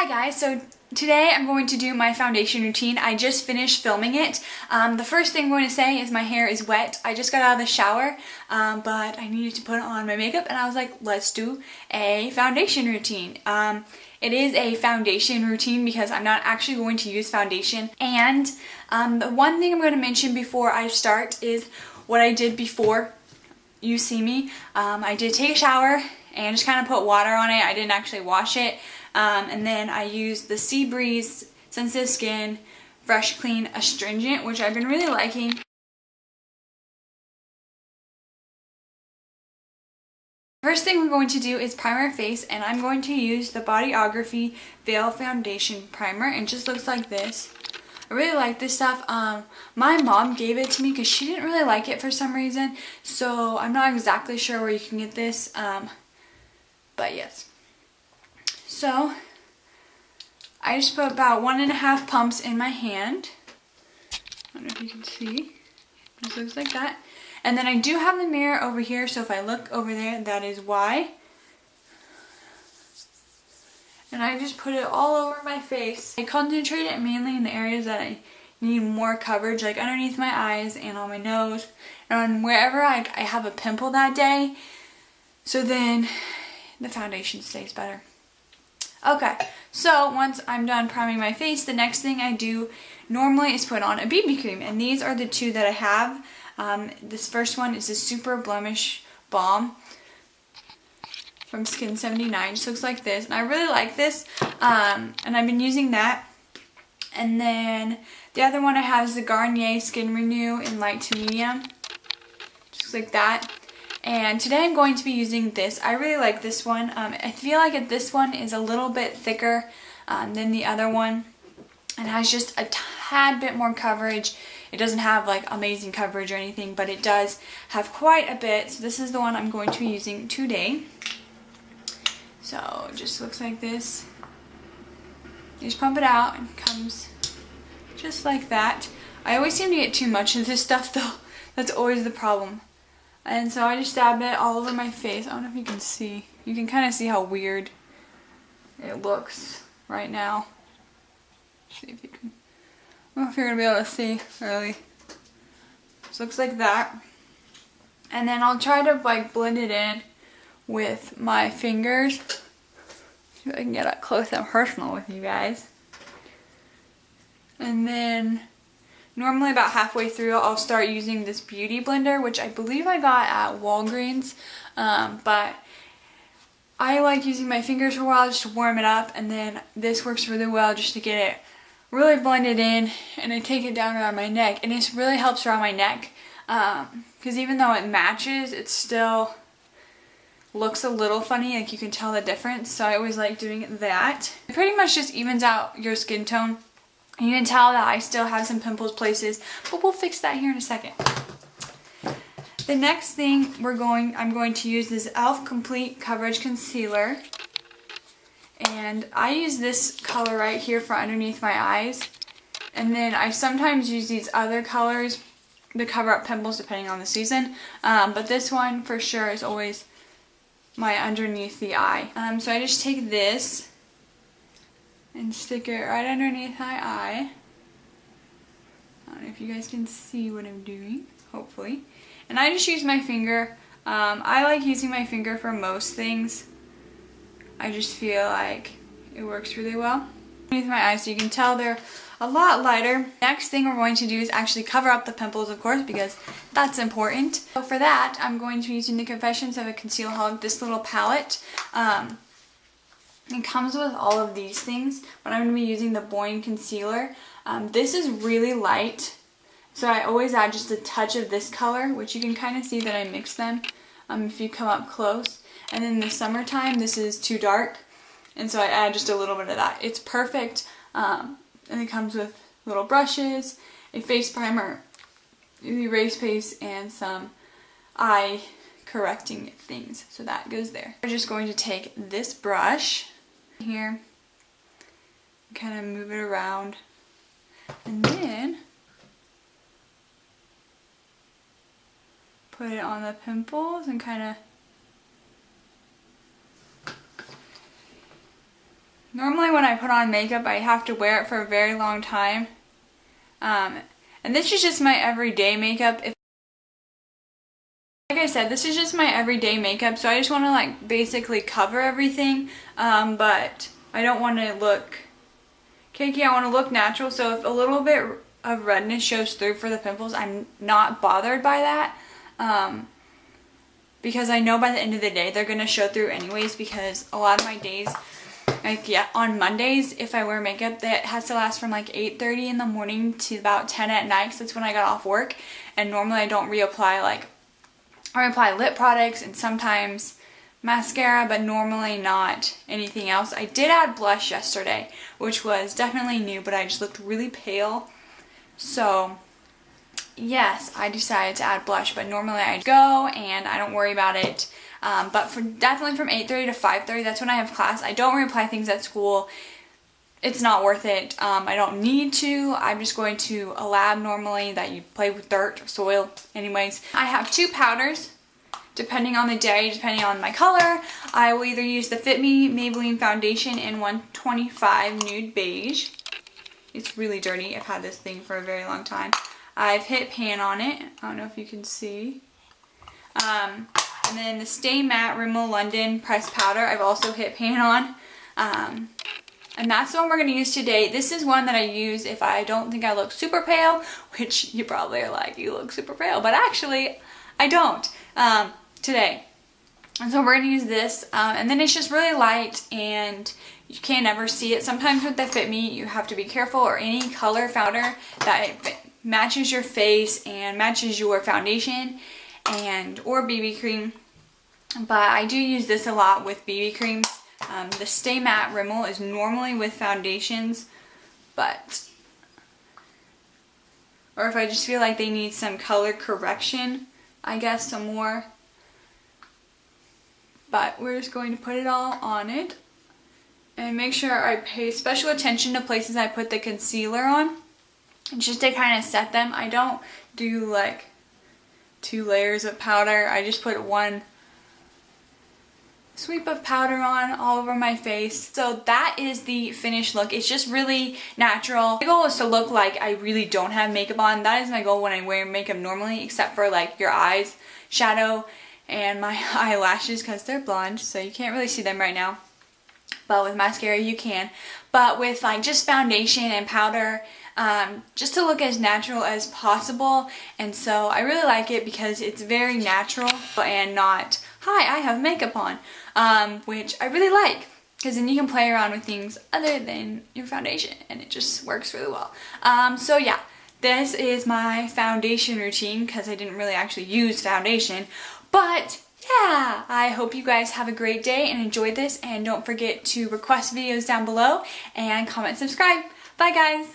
Hi guys, so today I'm going to do my foundation routine. I just finished filming it. The first thing I'm going to say is my hair is wet. I just got out of the shower, but I needed to put on my makeup and I was like, let's do a foundation routine. It is a foundation routine because I'm not actually going to use foundation. And the one thing I'm going to mention before I start is what I did before you see me. I did take a shower and just kind of put water on it. I didn't actually wash it. And then I used the Seabreeze Sensitive Skin Fresh Clean Astringent, which I've been really liking. First thing we're going to do is prime our face, and I'm going to use the Bodyography Veil Foundation Primer, and it just looks like this. I really like this stuff. My mom gave it to me because she didn't really like it for some reason, so I'm not exactly sure where you can get this, but yes. So I just put about 1.5 pumps in my hand. I don't know if you can see. It just looks like that. And then I do have the mirror over here, so if I look over there, that is why. And I just put it all over my face. I concentrate it mainly in the areas that I need more coverage, like underneath my eyes and on my nose, and on wherever I have a pimple that day, so then the foundation stays better. Okay, so once I'm done priming my face, the next thing I do normally is put on a BB cream, and these are the two that I have. This first one is a Super Blemish Balm from Skin 79. It just looks like this, and I really like this, and I've been using that. And then the other one I have is the Garnier Skin Renew in light to medium, just like that. And today I'm going to be using this. I really like this one. I feel like this one is a little bit thicker than the other one, and has just a tad bit more coverage. It doesn't have like amazing coverage or anything, but it does have quite a bit. So this is the one I'm going to be using today. So it just looks like this. You just pump it out and it comes just like that. I always seem to get too much of this stuff though. That's always the problem. And so I just dab it all over my face. I don't know if you can see. You can kind of see how weird it looks right now. Let's see if you can. I don't know if you're going to be able to see, really. This looks like that. And then I'll try to like blend it in with my fingers. See if I can get up close and personal with you guys. And then normally about halfway through I'll start using this beauty blender, which I believe I got at Walgreens, but I like using my fingers for a while just to warm it up, and then this works really well just to get it really blended in, and I take it down around my neck, and this really helps around my neck, because even though it matches, it still looks a little funny, like you can tell the difference, so I always like doing that. It pretty much just evens out your skin tone. You can tell that I still have some pimples places, but we'll fix that here in a second. The next thing I'm going to use this e.l.f. Complete Coverage Concealer. And I use this color right here for underneath my eyes. And then I sometimes use these other colors to cover up pimples depending on the season. But this one for sure is always my underneath the eye. So I just take this and stick it right underneath my eye. I don't know if you guys can see what I'm doing, hopefully. And I just use my finger. I like using my finger for most things. I just feel like it works really well underneath my eyes, so you can tell they're a lot lighter. Next thing we're going to do is actually cover up the pimples, of course, because that's important. So for that, I'm going to be using the Confessions of a Concealaholic, this little palette. It comes with all of these things, but I'm going to be using the Boing Concealer. This is really light, so I always add just a touch of this color, which you can kind of see that I mix them if you come up close. And in the summertime, this is too dark, and so I add just a little bit of that. It's perfect, and it comes with little brushes, a face primer, erase paste, and some eye correcting things, so that goes there. We're just going to take this brush here, kind of move it around, and then put it on the pimples and kind of Normally when I put on makeup, I have to wear it for a very long time. And this is just my everyday makeup. Like I said, this is just my everyday makeup, so I just want to like basically cover everything, but I don't want to look cakey. I want to look natural, so if a little bit of redness shows through for the pimples, I'm not bothered by that, because I know by the end of the day they're going to show through anyways, because a lot of my days, like on Mondays, if I wear makeup, that has to last from like 8:30 in the morning to about 10 at night, so that's when I got off work, and normally I don't reapply I apply lip products and sometimes mascara, but normally not anything else. I did add blush yesterday, which was definitely new, but I just looked really pale. So yes, I decided to add blush, but normally I go and I don't worry about it. But definitely from 8:30 to 5:30, that's when I have class. I don't reapply things at school. It's not worth it. I don't need to. I'm just going to a lab normally that you play with dirt, soil, anyways. I have 2 powders, depending on the day, depending on my color. I will either use the Fit Me Maybelline Foundation in 125 Nude Beige. It's really dirty. I've had this thing for a very long time. I've hit pan on it. I don't know if you can see. And then the Stay Matte Rimmel London Pressed Powder, I've also hit pan on. And that's the one we're going to use today. This is one that I use if I don't think I look super pale, which you probably are like, you look super pale, but actually I don't today. And so we're going to use this, and then it's just really light and you can't ever see it. Sometimes with the Fit Me you have to be careful, or any color powder that it matches your face and matches your foundation and or BB cream. But I do use this a lot with BB creams. The Stay Matte Rimmel is normally with foundations, but, or if I just feel like they need some color correction, I guess some more. But we're just going to put it all on it and make sure I pay special attention to places I put the concealer on, just to kind of set them. I don't do like 2 layers of powder. I just put 1 sweep of powder on all over my face. So that is the finished look. It's just really natural. My goal is to look like I really don't have makeup on. That is my goal when I wear makeup normally, except for like your eyes, shadow, and my eyelashes, because they're blonde, so you can't really see them right now. But with mascara you can. But with like just foundation and powder, just to look as natural as possible. And so I really like it because it's very natural and not, hi, I have makeup on, which I really like, because then you can play around with things other than your foundation and it just works really well. So yeah, this is my foundation routine, because I didn't really actually use foundation. But yeah, I hope you guys have a great day and enjoyed this, and don't forget to request videos down below and comment, subscribe. Bye guys!